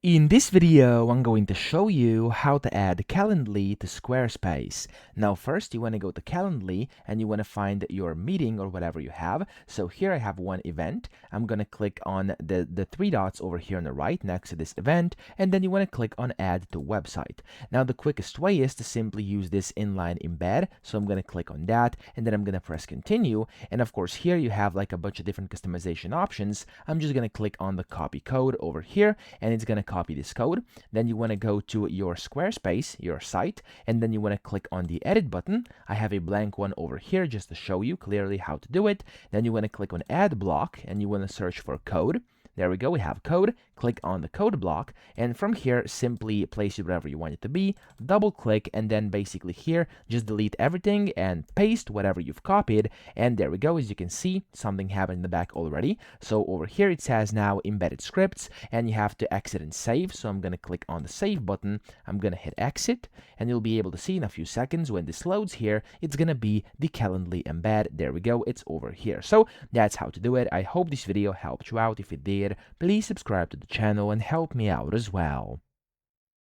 In this video, I'm going to show you how to add Calendly to Squarespace. Now first, you want to go to Calendly and you want to find your meeting or whatever you have. So here I have one event. I'm going to click on the three dots over here on the right next to this event, and then you want to click on Add to Website. Now the quickest way is to simply use this inline embed. So I'm going to click on that, and then I'm going to press Continue. And of course here you have like a bunch of different customization options. I'm just going to click on the copy code over here, and it's going to copy this code. Then you want to go to your Squarespace, your site, and then you want to click on the edit button. I have a blank one over here just to show you clearly how to do it. Then you want to click on add block and you want to search for code. There we go, we have code. Click on the code block, and from here simply place it wherever you want it to be, double click, and then basically here just delete everything and paste whatever you've copied. And there we go, as you can see, something happened in the back already. So over here it says now embedded scripts, and you have to exit and save. So I'm going to click on the save button, I'm going to hit exit, and you'll be able to see in a few seconds when this loads here, it's going to be the Calendly embed. There we go, it's over here. So that's how to do it. I hope this video helped you out. If it did, please subscribe to the channel and help me out as well.